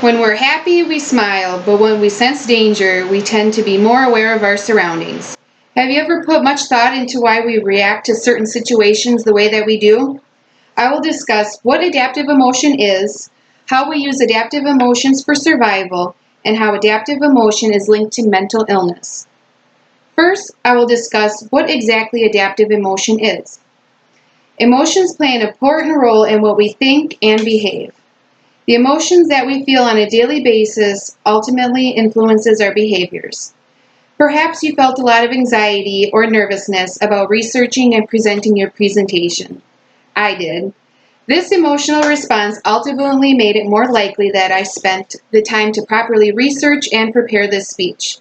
When we're happy, we smile, but when we sense danger, we tend to be more aware of our surroundings. Have you ever put much thought into why we react to certain situations the way that we do? I will discuss what adaptive emotion is, how we use adaptive emotions for survival, and how adaptive emotion is linked to mental illness. First, I will discuss what exactly adaptive emotion is. Emotions play an important role in what we think and behave. The emotions that we feel on a daily basis ultimately influences our behaviors. Perhaps you felt a lot of anxiety or nervousness about researching and presenting your presentation. I did. This emotional response ultimately made it more likely that I spent the time to properly research and prepare this speech.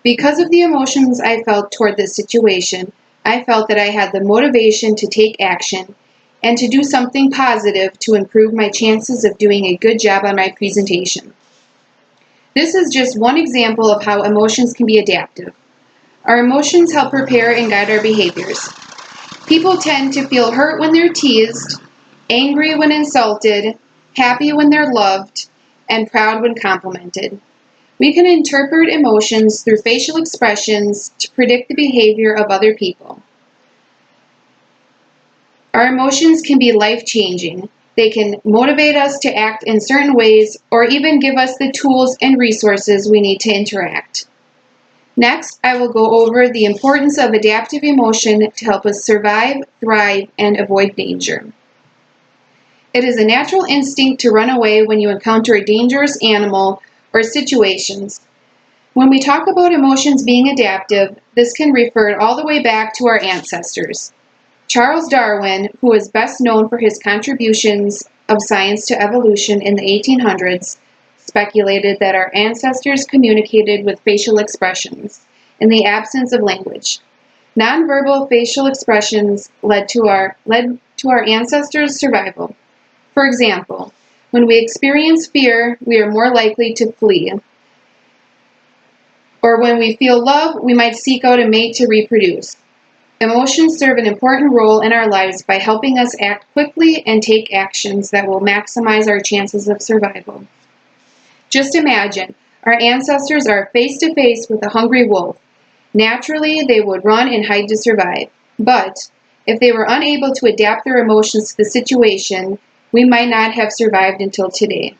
Because of the emotions I felt toward this situation, I felt that I had the motivation to take action and to do something positive to improve my chances of doing a good job on my presentation. This is just one example of how emotions can be adaptive. Our emotions help prepare and guide our behaviors. People tend to feel hurt when they're teased, angry when insulted, happy when they're loved, and proud when complimented. We can interpret emotions through facial expressions to predict the behavior of other people. Our emotions can be life-changing. They can motivate us to act in certain ways or even give us the tools and resources we need to interact. Next, I will go over the importance of adaptive emotion to help us survive, thrive, and avoid danger. It is a natural instinct to run away when you encounter a dangerous animal or situations. When we talk about emotions being adaptive, this can refer all the way back to our ancestors. Charles Darwin, who is best known for his contributions of science to evolution in the 1800s, speculated that our ancestors communicated with facial expressions in the absence of language. Nonverbal facial expressions led to our ancestors' survival. For example, when we experience fear, we are more likely to flee. Or when we feel love, we might seek out a mate to reproduce. Emotions serve an important role in our lives by helping us act quickly and take actions that will maximize our chances of survival. Just imagine, our ancestors are face to face with a hungry wolf. Naturally, they would run and hide to survive. But if they were unable to adapt their emotions to the situation, we might not have survived until today.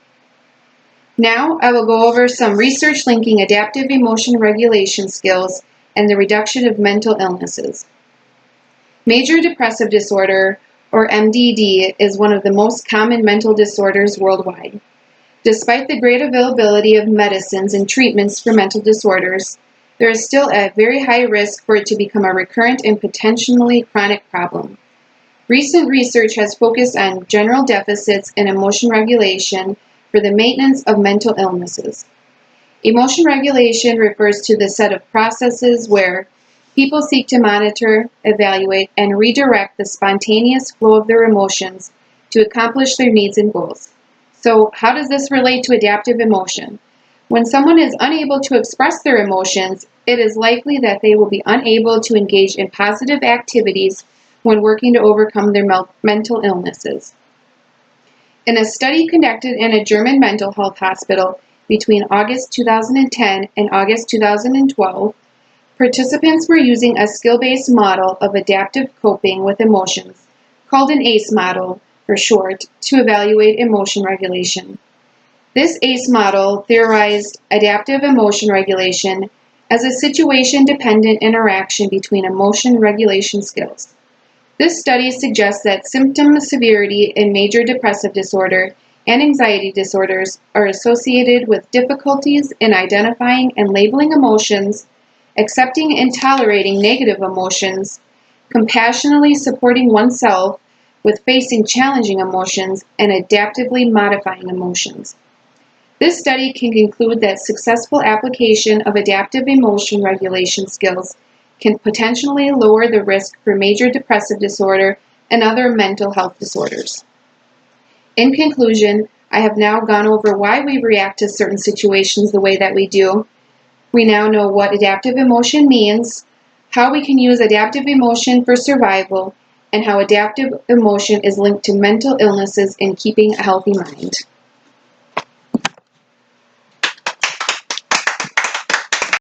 Now, I will go over some research linking adaptive emotion regulation skills and the reduction of mental illnesses. Major depressive disorder, or MDD, is one of the most common mental disorders worldwide. Despite the great availability of medicines and treatments for mental disorders, there is still a very high risk for it to become a recurrent and potentially chronic problem. Recent research has focused on general deficits in emotion regulation for the maintenance of mental illnesses. Emotion regulation refers to the set of processes where people seek to monitor, evaluate, and redirect the spontaneous flow of their emotions to accomplish their needs and goals. So, how does this relate to adaptive emotion? When someone is unable to express their emotions, it is likely that they will be unable to engage in positive activities when working to overcome their mental illnesses. In a study conducted in a German mental health hospital between August 2010 and August 2012, participants were using a skill-based model of adaptive coping with emotions, called an ACE model for short, to evaluate emotion regulation. This ACE model theorized adaptive emotion regulation as a situation-dependent interaction between emotion regulation skills. This study suggests that symptom severity in major depressive disorder and anxiety disorders are associated with difficulties in identifying and labeling emotions, accepting and tolerating negative emotions, compassionately supporting oneself with facing challenging emotions, and adaptively modifying emotions. This study can conclude that successful application of adaptive emotion regulation skills can potentially lower the risk for major depressive disorder and other mental health disorders. In conclusion, I have now gone over why we react to certain situations the way that we do. We now know what adaptive emotion means, how we can use adaptive emotion for survival, and how adaptive emotion is linked to mental illnesses and keeping a healthy mind.